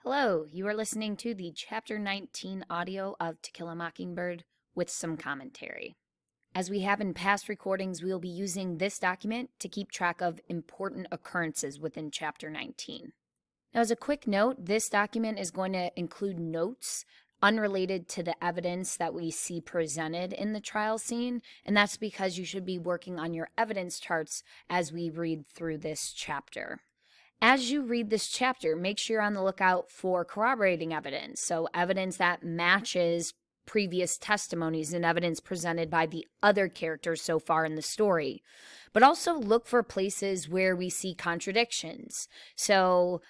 Hello, you are listening to the Chapter 19 audio of To Kill a Mockingbird with some commentary. As we have in past recordings, we will be using this document to keep track of important occurrences within Chapter 19. Now, as a quick note, this document is going to include notes unrelated to the evidence that we see presented in the trial scene, and that's because you should be working on your evidence charts as we read through this chapter. As you read this chapter, make sure you're on the lookout for corroborating evidence, so evidence that matches previous testimonies and evidence presented by the other characters so far in the story. But also look for places where we see contradictions. So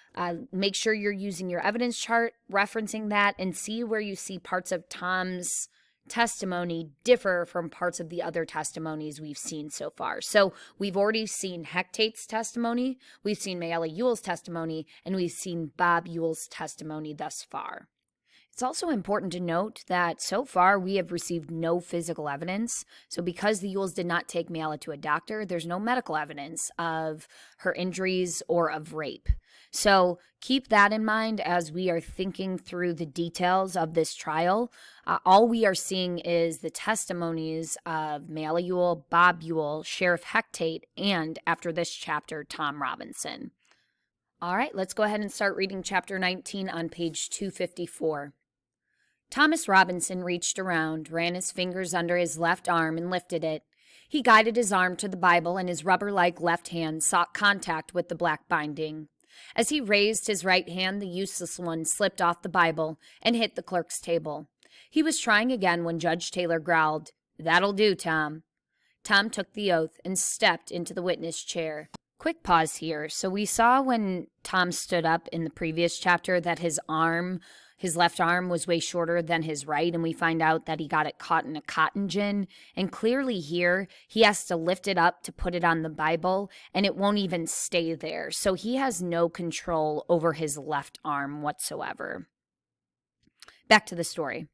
make sure you're using your evidence chart, referencing that, and see where you see parts of Tom's testimony differ from parts of the other testimonies we've seen so far. So we've already seen Hectate's testimony, we've seen Mayella Ewell's testimony, and we've seen Bob Ewell's testimony thus far. It's also important to note that so far we have received no physical evidence. So because the Ewells did not take Mayella to a doctor, there's no medical evidence of her injuries or of rape. So keep that in mind as we are thinking through the details of this trial. All we are seeing is the testimonies of Mayella Ewell, Bob Ewell, Sheriff Hectate, and after this chapter, Tom Robinson. All right, let's go ahead and start reading Chapter 19 on page 254. Thomas Robinson reached around, ran his fingers under his left arm, and lifted it. He guided his arm to the Bible, and his rubber-like left hand sought contact with the black binding. As he raised his right hand, the useless one slipped off the Bible and hit the clerk's table. He was trying again when Judge Taylor growled, "That'll do, Tom." Tom took the oath and stepped into the witness chair. Quick pause here. So we saw when Tom stood up in the previous chapter that his left arm was way shorter than his right, and we find out that he got it caught in a cotton gin. And clearly here, he has to lift it up to put it on the Bible, and it won't even stay there. So he has no control over his left arm whatsoever. Back to the story.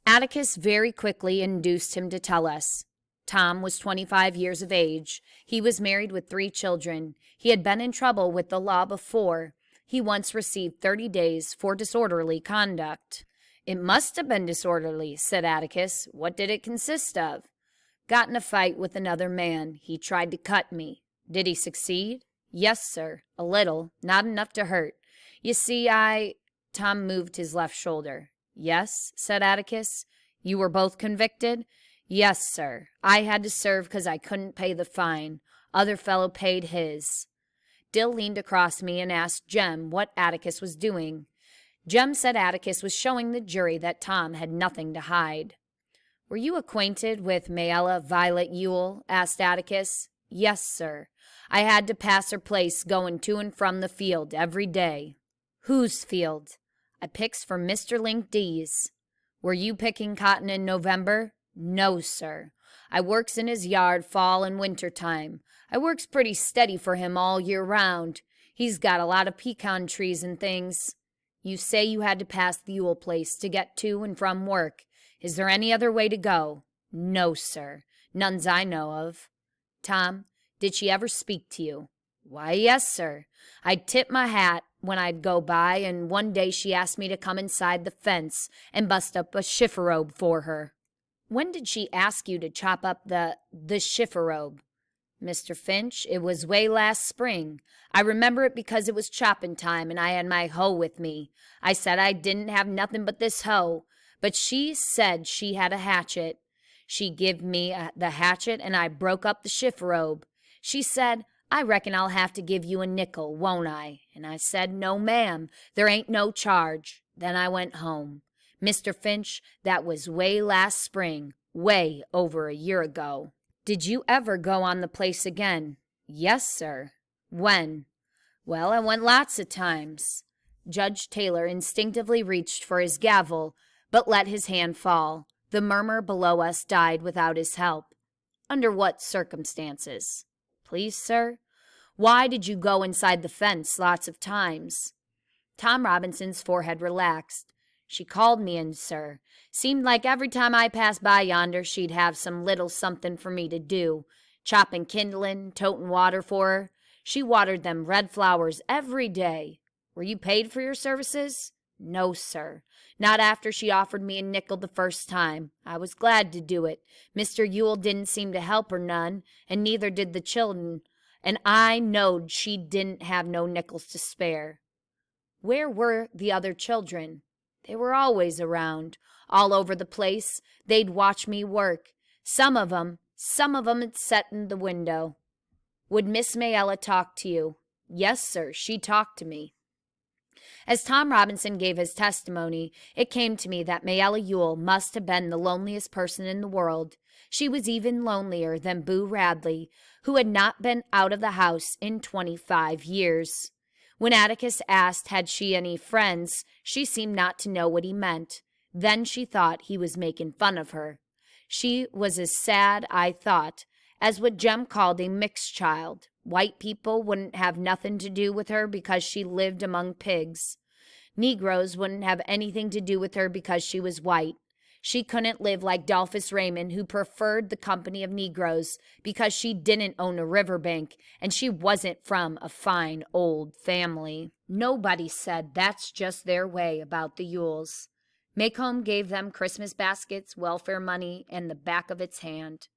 Atticus very quickly induced him to tell us. Tom was 25 years of age. He was married with 3 children. He had been in trouble with the law before. He once received 30 days for disorderly conduct. "It must have been disorderly," said Atticus. "What did it consist of?" "Got in a fight with another man. He tried to cut me." "Did he succeed?" "Yes, sir. A little. Not enough to hurt. You see, Tom moved his left shoulder. "Yes," said Atticus. "You were both convicted?" "Yes, sir. I had to serve 'cause I couldn't pay the fine. Other fellow paid his." Dill leaned across me and asked Jem what Atticus was doing. Jem said Atticus was showing the jury that Tom had nothing to hide. "Were you acquainted with Mayella Violet Ewell?" asked Atticus. "Yes, sir. I had to pass her place going to and from the field every day." "Whose field?" "I picks for Mr. Link D's." "Were you picking cotton in November?" "No, sir. I works in his yard fall and winter time. I works pretty steady for him all year round. He's got a lot of pecan trees and things." "You say you had to pass the Ewell place to get to and from work. Is there any other way to go?" "No, sir. None's I know of." "Tom, did she ever speak to you?" "Why, yes, sir. I'd tip my hat when I'd go by, and one day she asked me to come inside the fence and bust up a chifferobe for her." "When did she ask you to chop up the chifferobe?" "Mr. Finch, it was way last spring. I remember it because it was chopping time and I had my hoe with me. I said I didn't have nothing but this hoe, but she said she had a hatchet. She give me the hatchet and I broke up the chifferobe. She said, 'I reckon I'll have to give you a nickel, won't I?' And I said, 'No, ma'am, there ain't no charge.' Then I went home. Mr. Finch, that was way last spring, way over a year ago." "Did you ever go on the place again?" "Yes, sir." "When?" "Well, I went lots of times." Judge Taylor instinctively reached for his gavel, but let his hand fall. The murmur below us died without his help. "Under what circumstances?" "Please, sir?" "Why did you go inside the fence lots of times?" Tom Robinson's forehead relaxed. "She called me in, sir. Seemed like every time I passed by yonder she'd have some little something for me to do. Chopping kindlin', totin' water for her. She watered them red flowers every day." Were you paid for your services? No, sir. Not after she offered me a nickel the first time. I was glad to do it. Mr. Yule didn't seem to help her none, and neither did the children, and I knowed she didn't have no nickels to spare. Where were the other children? They were always around, all over the place. They'd watch me work. Some of 'em'd set in the window. Would Miss Mayella talk to you? Yes, sir, she talked to me. As Tom Robinson gave his testimony, it came to me that Mayella Yule must have been the loneliest person in the world. She was even lonelier than Boo Radley, who had not been out of the house in 25 years. When Atticus asked had she any friends, she seemed not to know what he meant. Then she thought he was making fun of her. She was as sad, I thought, as what Jem called a mixed child. White people wouldn't have nothing to do with her because she lived among pigs. Negroes wouldn't have anything to do with her because she was white. She couldn't live like Dolphus Raymond, who preferred the company of Negroes because she didn't own a riverbank and she wasn't from a fine old family. Nobody said that's just their way about the Yules. Maycomb gave them Christmas baskets, welfare money, and the back of its hand.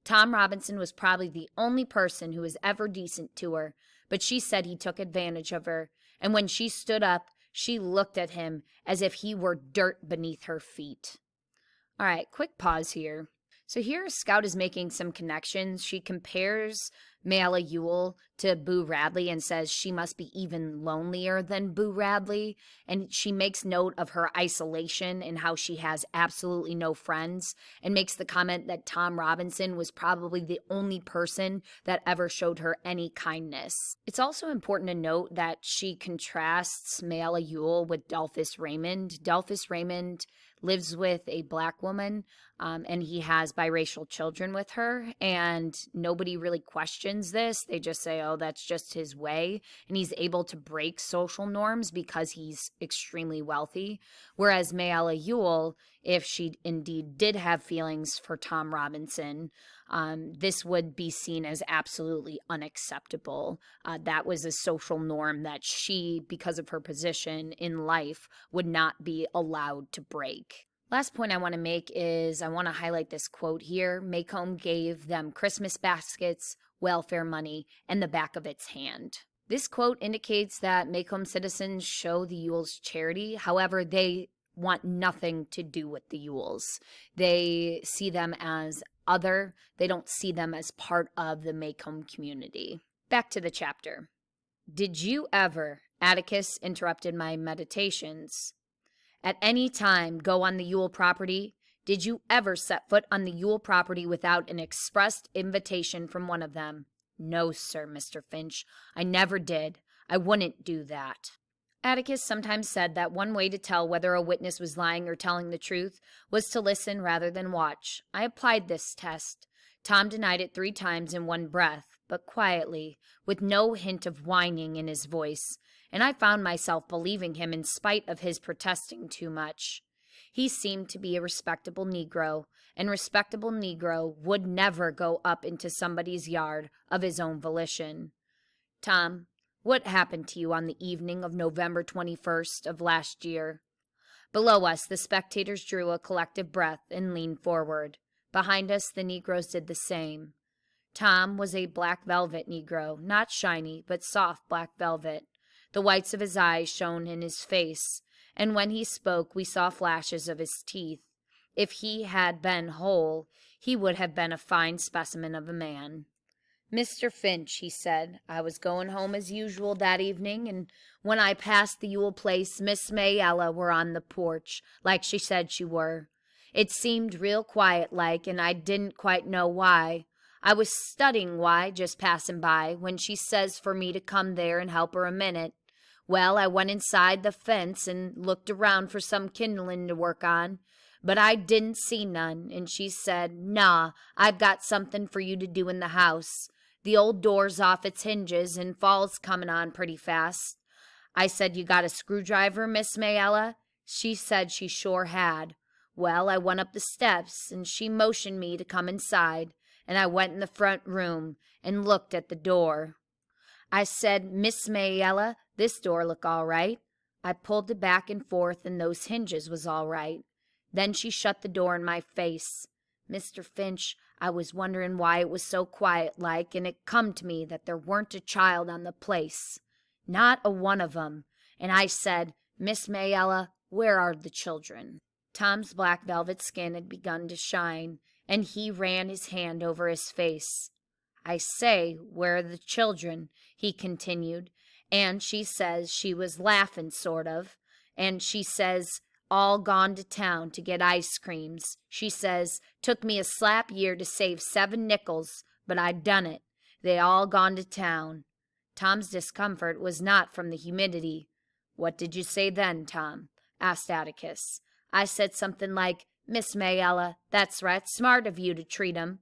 Tom Robinson was probably the only person who was ever decent to her, but she said he took advantage of her, and when she stood up, she looked at him as if he were dirt beneath her feet. All right, quick pause here. So here Scout is making some connections. She compares Mayella Yule to Boo Radley and says she must be even lonelier than Boo Radley. And she makes note of her isolation and how she has absolutely no friends, and makes the comment that Tom Robinson was probably the only person that ever showed her any kindness. It's also important to note that she contrasts Mayella Yule with Dolphus Raymond. Dolphus Raymond lives with a black woman, and he has biracial children with her, and nobody really questions this. They just say, oh, that's just his way, and he's able to break social norms because he's extremely wealthy. Whereas Mayella Yule, if she indeed did have feelings for Tom Robinson, this would be seen as absolutely unacceptable. That was a social norm that she, because of her position in life, would not be allowed to break. Last point I want to make is I want to highlight this quote here. Maycomb gave them Christmas baskets, welfare money, and the back of its hand. This quote indicates that Maycomb citizens show the Yules charity. However, they want nothing to do with the Yules. They see them as other. They don't see them as part of the Maycomb community. Back to the chapter. Did you ever, Atticus interrupted my meditations, at any time go on the Yule property? Did you ever set foot on the Yule property without an expressed invitation from one of them? No, sir, Mr. Finch. I never did. I wouldn't do that. Atticus sometimes said that one way to tell whether a witness was lying or telling the truth was to listen rather than watch. I applied this test. Tom denied it 3 times in one breath, but quietly, with no hint of whining in his voice, and I found myself believing him in spite of his protesting too much. He seemed to be a respectable Negro, and respectable Negro would never go up into somebody's yard of his own volition. Tom, what happened to you on the evening of November 21st of last year? Below us, the spectators drew a collective breath and leaned forward. Behind us, the Negroes did the same. Tom was a black velvet Negro, not shiny, but soft black velvet. The whites of his eyes shone in his face, and when he spoke we saw flashes of his teeth. If he had been whole, he would have been a fine specimen of a man. Mr. Finch, he said, I was going home as usual that evening, and when I passed the Yule place, Miss Mayella were on the porch, like she said she were. It seemed real quiet like, and I didn't quite know why. I was studying why, just passing by, when she says for me to come there and help her a minute. Well, I went inside the fence and looked around for some kindling to work on, but I didn't see none, and she said, Nah, I've got something for you to do in the house. The old door's off its hinges, and fall's coming on pretty fast. I said, You got a screwdriver, Miss Mayella? She said she sure had. Well, I went up the steps, and she motioned me to come inside, and I went in the front room and looked at the door. I said, Miss Mayella, This door look all right. I pulled it back and forth, and those hinges was all right. Then she shut the door in my face. Mr. Finch, I was wondering why it was so quiet like, and it come to me that there weren't a child on the place. Not a one of 'em. And I said, Miss Mayella, where are the children? Tom's black velvet skin had begun to shine, and he ran his hand over his face. I say, where are the children? He continued, and she says she was laughing sort of, and she says, all gone to town to get ice creams. She says, took me a slap year to save 7 nickels, but I done it. They all gone to town. Tom's discomfort was not from the humidity. What did you say then, Tom? Asked Atticus. I said something like, Miss Mayella, that's right smart of you to treat 'em.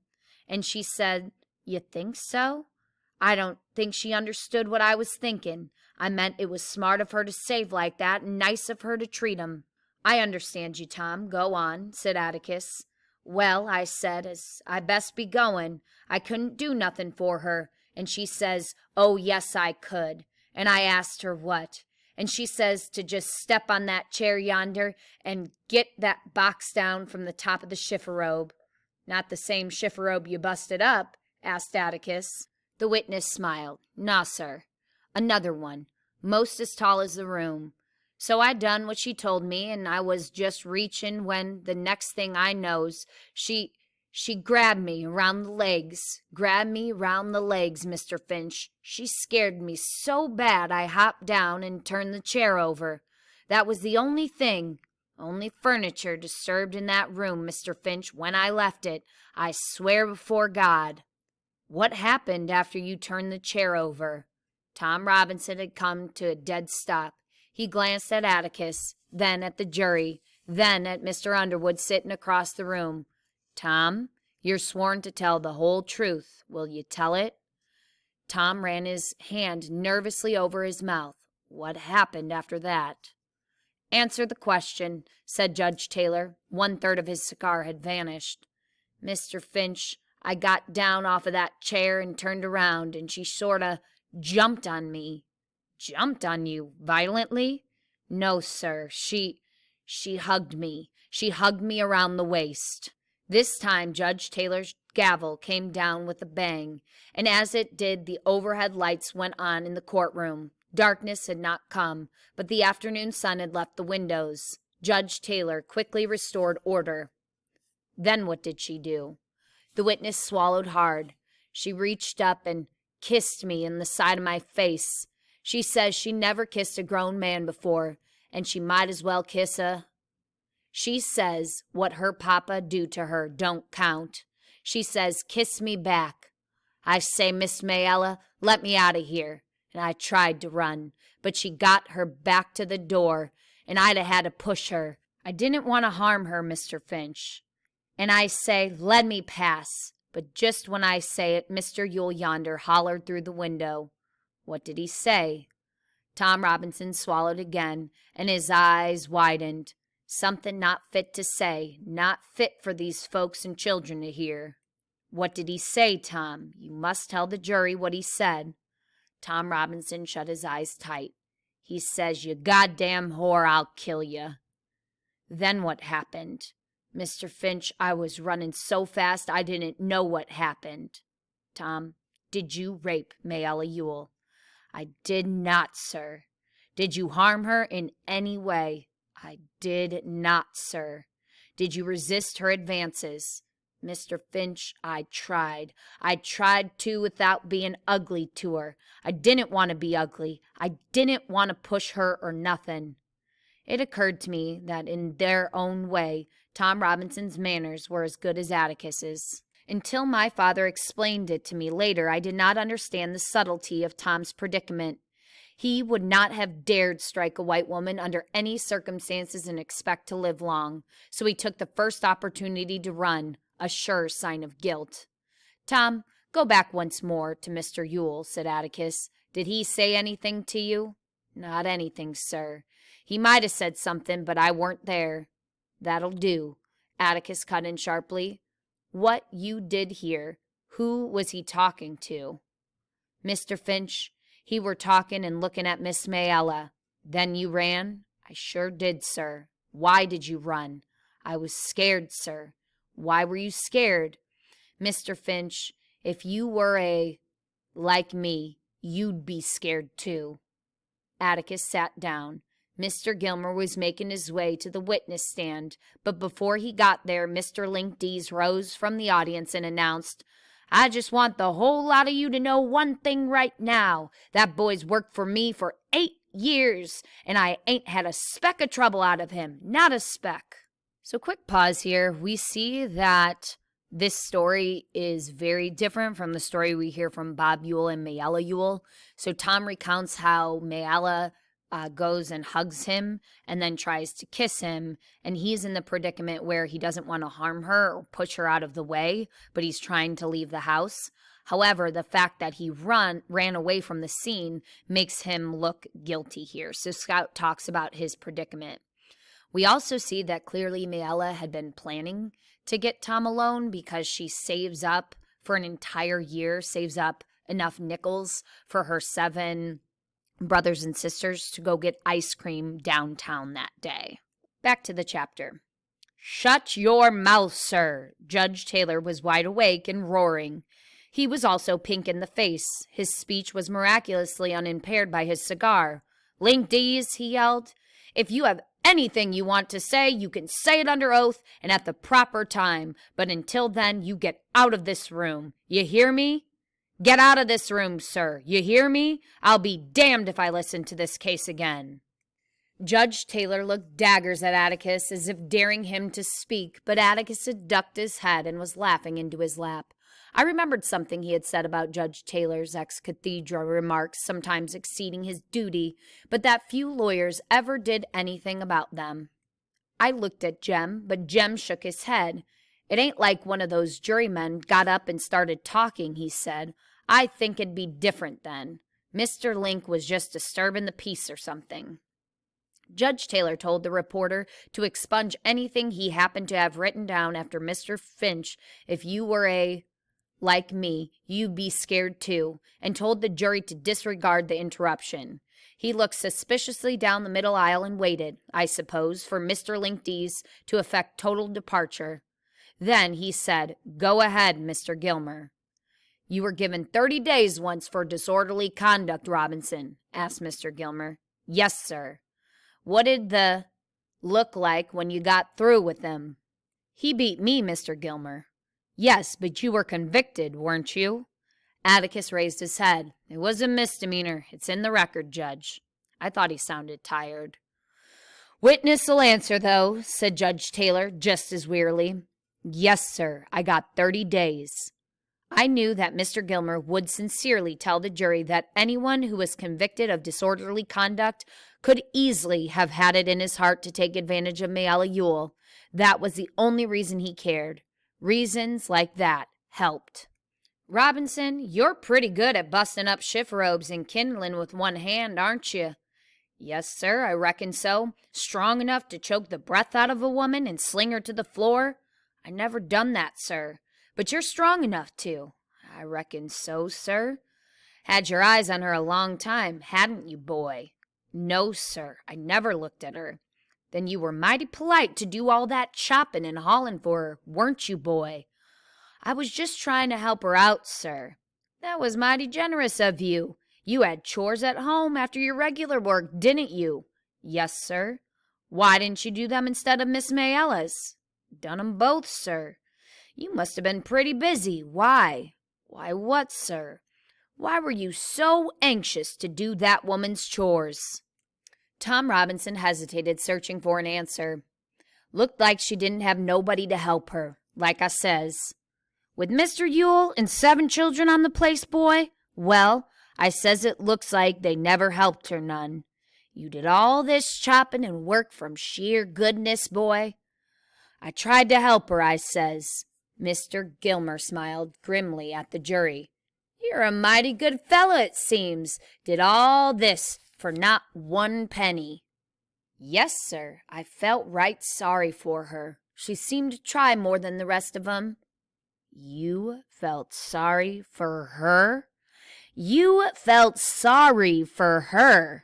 And she said, you think so? I don't think she understood what I was thinking. I meant it was smart of her to save like that and nice of her to treat 'em. I understand you, Tom. Go on, said Atticus. Well, I said, as I best be going. I couldn't do nothing for her. And she says, oh, yes, I could. And I asked her what. And she says to just step on that chair yonder and get that box down from the top of the chifforobe. Not the same chifforobe you busted up? Asked Atticus. The witness smiled. Nah, sir. Another one, most as tall as the room. So I done what she told me, and I was just reaching when the next thing I knows, she grabbed me around the legs. Grabbed me around the legs, Mr. Finch. She scared me so bad I hopped down and turned the chair over. That was the only furniture disturbed in that room, Mr. Finch, when I left it. I swear before God. What happened after you turned the chair over? Tom Robinson had come to a dead stop. He glanced at Atticus, then at the jury, then at Mr. Underwood sitting across the room. Tom, you're sworn to tell the whole truth. Will you tell it? Tom ran his hand nervously over his mouth. What happened after that? Answer the question, said Judge Taylor. 1/3 of his cigar had vanished. Mr. Finch, I got down off of that chair and turned around, and she sorta jumped on me. Jumped on you violently? No, sir. She hugged me. She hugged me around the waist. This time Judge Taylor's gavel came down with a bang, and as it did the overhead lights went on in the courtroom. Darkness had not come, but the afternoon sun had left the windows. Judge Taylor quickly restored order. Then what did she do? The witness swallowed hard. She reached up and kissed me in the side of my face. She says she never kissed a grown man before, and she might as well kiss a... She says what her papa do to her don't count. She says, kiss me back. I say, Miss Mayella, let me out of here. And I tried to run, but she got her back to the door, and I'd 'a' had to push her. I didn't want to harm her, Mr. Finch. And I say, let me pass. But just when I say it, Mr. Yule yonder hollered through the window. What did he say? Tom Robinson swallowed again, and his eyes widened. Something not fit to say, not fit for these folks and children to hear. What did he say, Tom? You must tell the jury what he said. Tom Robinson shut his eyes tight. He says, you goddamn whore, I'll kill you. Then what happened? Mr. Finch, I was running so fast I didn't know what happened. Tom, did you rape Mayella Yule? I did not, sir. Did you harm her in any way? I did not, sir. Did you resist her advances? Mr. Finch, I tried. I tried to without being ugly to her. I didn't want to be ugly. I didn't want to push her or nothing. It occurred to me that in their own way, Tom Robinson's manners were as good as Atticus's. Until my father explained it to me later, I did not understand the subtlety of Tom's predicament. He would not have dared strike a white woman under any circumstances and expect to live long, so he took the first opportunity to run, a sure sign of guilt. Tom, go back once more to Mr. Yule, said Atticus. Did he say anything to you? Not anything, sir. He might have said something, but I weren't there. That'll do, Atticus cut in sharply. What you did hear, who was he talking to? Mr. Finch, He were talking and looking at Miss Mayella. Then you ran? I sure did, sir. Why did you run? I was scared, sir. Why were you scared? Mr. Finch, if you were like me, you'd be scared too. Atticus sat down. Mr. Gilmer was making his way to the witness stand, but before he got there, Mr. Linkdees rose from the audience and announced, I just want the whole lot of you to know one thing right now. That boy's worked for me for 8 years, and I ain't had a speck of trouble out of him. Not a speck. So quick pause here. We see that this story is very different from the story we hear from Bob Ewell and Mayella Ewell. So Tom recounts how Mayella goes and hugs him and then tries to kiss him, and he's in the predicament where he doesn't want to harm her or push her out of the way, but he's trying to leave the house. However, the fact that he ran away from the scene makes him look guilty here. So Scout talks about his predicament. We also see that clearly Mayella had been planning to get Tom alone because she saves up for an entire year, saves up enough nickels for her 7 brothers and sisters to go get ice cream downtown that day. Back to the chapter. Shut your mouth, sir. Judge Taylor was wide awake and roaring. He was also pink in the face. His speech was miraculously unimpaired by his cigar. Linkdees, he yelled, if you have anything you want to say, you can say it under oath and at the proper time. But until then, you get out of this room. You hear me? Get out of this room, sir. You hear me? I'll be damned if I listen to this case again. Judge Taylor looked daggers at Atticus as if daring him to speak, but Atticus had ducked his head and was laughing into his lap. I remembered something he had said about Judge Taylor's ex-cathedra remarks sometimes exceeding his duty, but that few lawyers ever did anything about them. I looked at Jem, but Jem shook his head. It ain't like one of those jurymen got up and started talking, he said. I think it'd be different then. Mr. Link was just disturbing the peace or something. Judge Taylor told the reporter to expunge anything he happened to have written down after Mr. Finch. If you were like me, you'd be scared too, and told the jury to disregard the interruption. He looked suspiciously down the middle aisle and waited, I suppose, for Mr. Linkdees to effect total departure. Then he said, Go ahead, Mr. Gilmer. You were given 30 days once for disorderly conduct, Robinson, asked Mr. Gilmer. Yes, sir. What did the look like when you got through with him? He beat me, Mr. Gilmer. Yes, but you were convicted, weren't you? Atticus raised his head. It was a misdemeanor. It's in the record, Judge. I thought he sounded tired. Witness will answer, though, said Judge Taylor just as wearily. Yes, sir. I got 30 days. I knew that Mr. Gilmer would sincerely tell the jury that anyone who was convicted of disorderly conduct could easily have had it in his heart to take advantage of Mayella Ewell. That was the only reason he cared. Reasons like that helped. Robinson, you're pretty good at busting up shift robes and kindling with one hand, aren't you? Yes, sir, I reckon so. Strong enough to choke the breath out of a woman and sling her to the floor? I never done that, sir. But you're strong enough to. I reckon so, sir. Had your eyes on her a long time, hadn't you, boy? No, sir, I never looked at her. Then you were mighty polite to do all that chopping and hauling for her, weren't you, boy? I was just trying to help her out, sir. That was mighty generous of you. You had chores at home after your regular work, didn't you? Yes, sir. Why didn't you do them instead of Miss Mayella's? Done 'em both, sir. You must have been pretty busy. Why? Why what, sir? Why were you so anxious to do that woman's chores? Tom Robinson hesitated, searching for an answer. Looked like she didn't have nobody to help her, like I says. With Mr. Ewell and 7 children on the place, boy? Well, I says it looks like they never helped her none. You did all this chopping and work from sheer goodness, boy? I tried to help her, I says. Mr. Gilmer smiled grimly at the jury. You're a mighty good fellow, it seems. Did all this for not 1 penny. Yes, sir. I felt right sorry for her. She seemed to try more than the rest of 'em. You felt sorry for her? You felt sorry for her.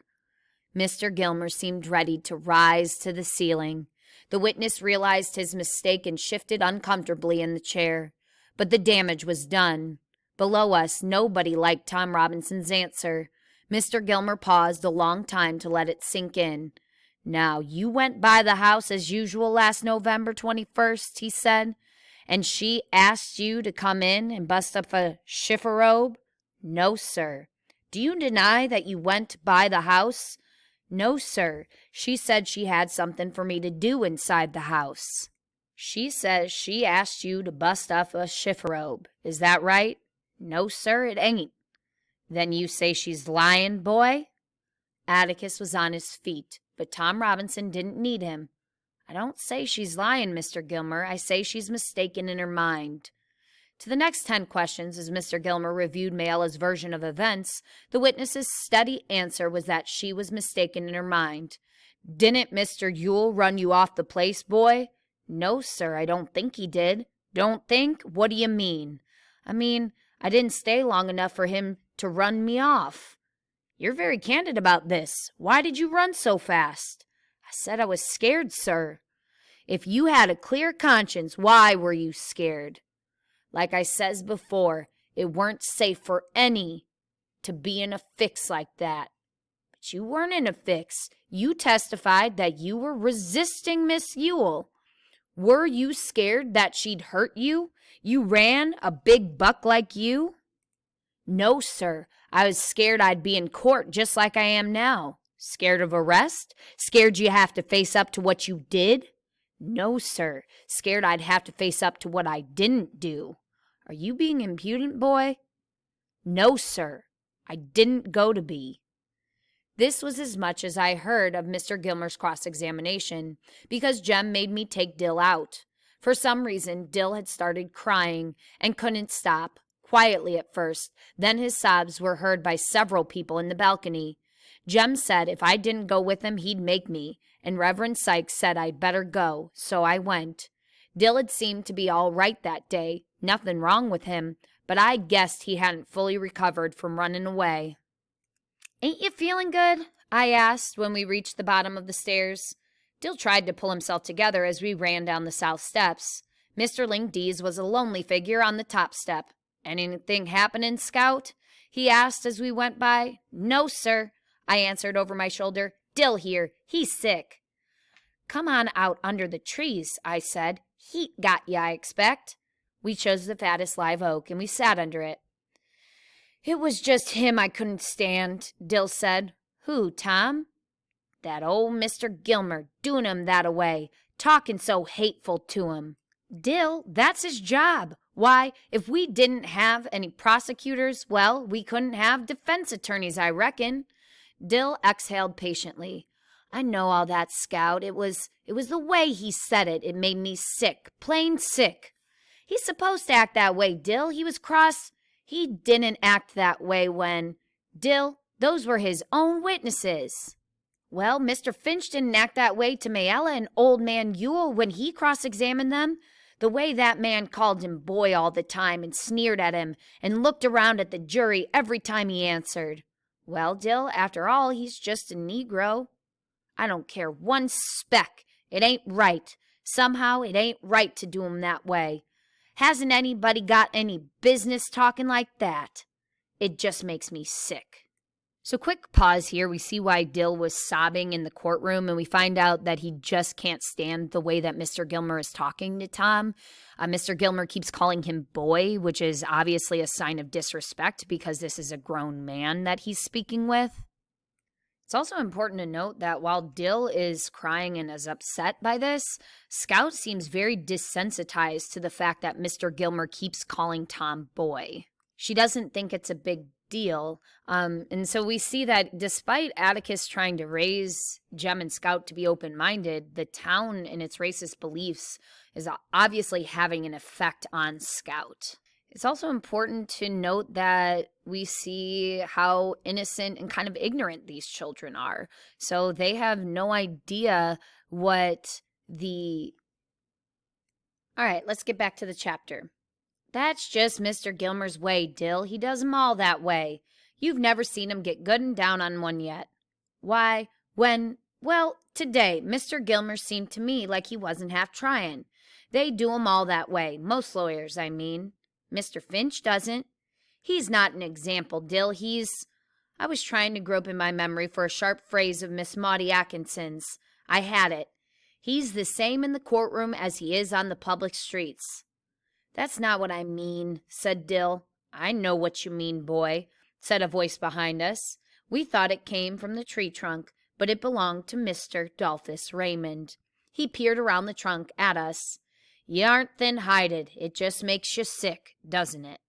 Mr. Gilmer seemed ready to rise to the ceiling. The witness realized his mistake and shifted uncomfortably in the chair. But the damage was done. Below us, nobody liked Tom Robinson's answer. Mr. Gilmer paused a long time to let it sink in. Now, you went by the house as usual last November 21st, he said, and she asked you to come in and bust up a chifforobe? No, sir. Do you deny that you went by the house? No, sir. She said she had something for me to do inside the house. She says she asked you to bust up a chifforobe. Is that right? No, sir, it ain't. Then you say she's lying, boy? Atticus was on his feet, but Tom Robinson didn't need him. I don't say she's lying, Mr. Gilmer. I say she's mistaken in her mind. To the next 10 questions, as Mr. Gilmer reviewed Mayella's version of events, the witness's steady answer was that she was mistaken in her mind. Didn't Mr. Yule run you off the place, boy? No, sir, I don't think he did. Don't think? What do you mean? I mean, I didn't stay long enough for him to run me off. You're very candid about this. Why did you run so fast? I said I was scared, sir. If you had a clear conscience, why were you scared? Like I says before, it weren't safe for any to be in a fix like that. But you weren't in a fix. You testified that you were resisting Miss Yule. Were you scared that she'd hurt you? You ran, a big buck like you? No, sir. I was scared I'd be in court just like I am now. Scared of arrest? Scared you have to face up to what you did? No, sir. Scared I'd have to face up to what I didn't do. Are you being impudent, boy? No, sir. I didn't go to be. This was as much as I heard of Mr. Gilmer's cross-examination, because Jem made me take Dill out. For some reason, Dill had started crying and couldn't stop, quietly at first. Then his sobs were heard by several people in the balcony. Jem said if I didn't go with him, he'd make me, and Reverend Sykes said I'd better go, so I went. Dill had seemed to be all right that day, nothing wrong with him, but I guessed he hadn't fully recovered from running away. Ain't you feeling good? I asked when we reached the bottom of the stairs. Dill tried to pull himself together as we ran down the south steps. Mr. Link-Dees was a lonely figure on the top step. Anything happening, Scout? He asked as we went by. No, sir, I answered over my shoulder. Dill here. He's sick. Come on out under the trees, I said. Heat got ya, I expect. We chose the fattest live oak, and we sat under it. It was just him I couldn't stand, Dill said. Who, Tom? That old Mr. Gilmer, doing him that-a-way, talking so hateful to him. Dill, that's his job. Why, if we didn't have any prosecutors, well, we couldn't have defense attorneys, I reckon. Dill exhaled patiently. I know all that, Scout. It was the way he said it. It made me sick, plain sick. He's supposed to act that way, Dill. He was cross. He didn't act that way when... Dill, those were his own witnesses. Well, Mr. Finch didn't act that way to Mayella and old man Yule when he cross-examined them. The way that man called him boy all the time and sneered at him and looked around at the jury every time he answered. Well, Dill, after all, he's just a Negro. I don't care one speck. It ain't right. Somehow it ain't right to do him that way. Hasn't anybody got any business talking like that? It just makes me sick. So quick pause here. We see why Dill was sobbing in the courtroom, and we find out that he just can't stand the way that Mr. Gilmer is talking to Tom. Mr. Gilmer keeps calling him boy, which is obviously a sign of disrespect because this is a grown man that he's speaking with. It's also important to note that while Dill is crying and is upset by this, Scout seems very desensitized to the fact that Mr. Gilmer keeps calling Tom boy. She doesn't think it's a big deal. And so we see that despite Atticus trying to raise Jem and Scout to be open-minded, the town and its racist beliefs is obviously having an effect on Scout. It's also important to note that we see how innocent and kind of ignorant these children are. So they have no idea what the... All right, let's get back to the chapter. That's just Mr. Gilmer's way, Dill. He does 'em all that way. You've never seen him get good and down on one yet. Why, today, Mr. Gilmer seemed to me like he wasn't half trying. They do 'em all that way, most lawyers, I mean. Mr. Finch doesn't. He's not an example, Dill, I was trying to grope in my memory for a sharp phrase of Miss Maudie Atkinson's. I had it. He's the same in the courtroom as he is on the public streets. That's not what I mean, said Dill. I know what you mean, boy, said a voice behind us. We thought it came from the tree trunk, but it belonged to Mr. Dolphus Raymond. He peered around the trunk at us. You aren't thin-hided. It just makes you sick, doesn't it?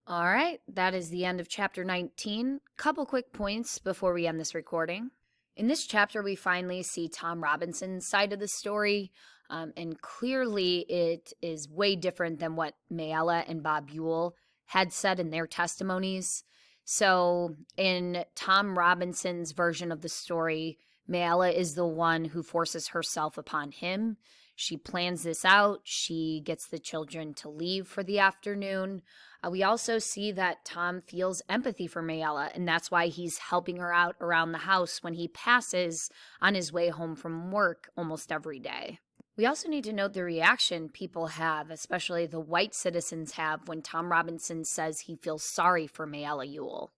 All right, that is the end of chapter 19. Couple quick points before we end this recording. In this chapter, we finally see Tom Robinson's side of the story, and clearly it is way different than what Mayella and Bob Ewell had said in their testimonies. So in Tom Robinson's version of the story, Mayella is the one who forces herself upon him. She plans this out. She gets the children to leave for the afternoon. We also see that Tom feels empathy for Mayella, and that's why he's helping her out around the house when he passes on his way home from work almost every day. We also need to note the reaction people have, especially the white citizens have, when Tom Robinson says he feels sorry for Mayella Ewell.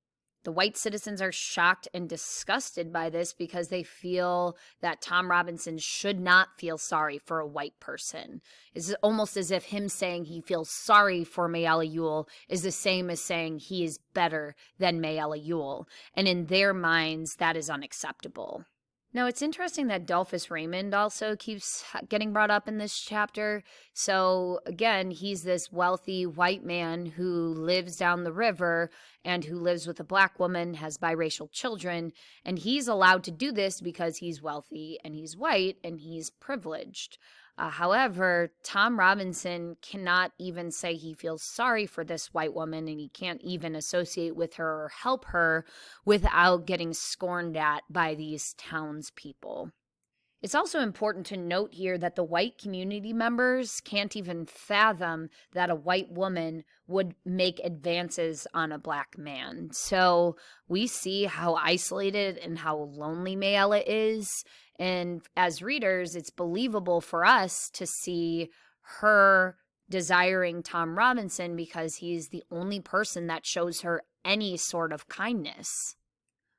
The white citizens are shocked and disgusted by this because they feel that Tom Robinson should not feel sorry for a white person. It's almost as if him saying he feels sorry for Mayella Ewell is the same as saying he is better than Mayella Ewell. And in their minds, that is unacceptable. Now, it's interesting that Dolphus Raymond also keeps getting brought up in this chapter. So, again, he's this wealthy white man who lives down the river and who lives with a black woman, has biracial children, and he's allowed to do this because he's wealthy and he's white and he's privileged. However, Tom Robinson cannot even say he feels sorry for this white woman, and he can't even associate with her or help her without getting scorned at by these townspeople. It's also important to note here that the white community members can't even fathom that a white woman would make advances on a black man. So we see how isolated and how lonely Mayella is. And as readers, it's believable for us to see her desiring Tom Robinson because he's the only person that shows her any sort of kindness.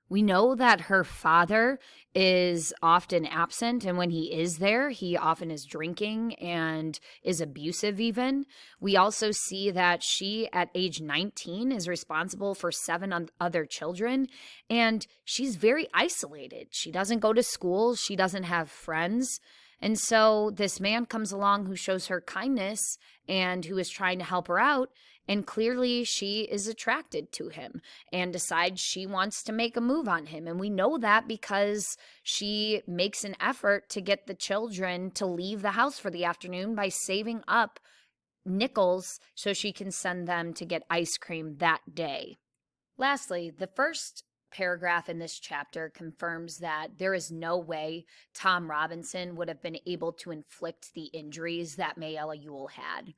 We know that her father is often absent, and when he is there, he often is drinking and is abusive even. We also see that she, at age 19, is responsible for 7 other children, and she's very isolated. She doesn't go to school. She doesn't have friends. And so this man comes along who shows her kindness and who is trying to help her out. And clearly she is attracted to him and decides she wants to make a move on him. And we know that because she makes an effort to get the children to leave the house for the afternoon by saving up nickels so she can send them to get ice cream that day. Lastly, the first paragraph in this chapter confirms that there is no way Tom Robinson would have been able to inflict the injuries that Mayella Ewell had.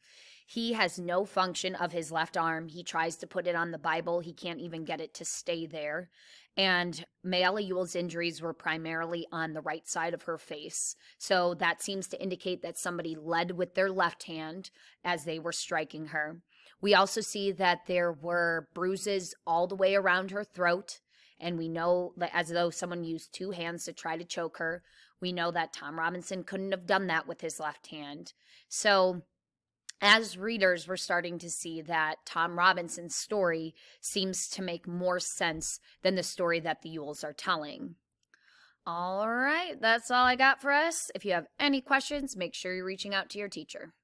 He has no function of his left arm. He tries to put it on the Bible. He can't even get it to stay there. And Mayella Ewell's injuries were primarily on the right side of her face. So that seems to indicate that somebody led with their left hand as they were striking her. We also see that there were bruises all the way around her throat. And we know that as though someone used 2 hands to try to choke her. We know that Tom Robinson couldn't have done that with his left hand. So as readers, we're starting to see that Tom Robinson's story seems to make more sense than the story that the Ewells are telling. All right, that's all I got for us. If you have any questions, make sure you're reaching out to your teacher.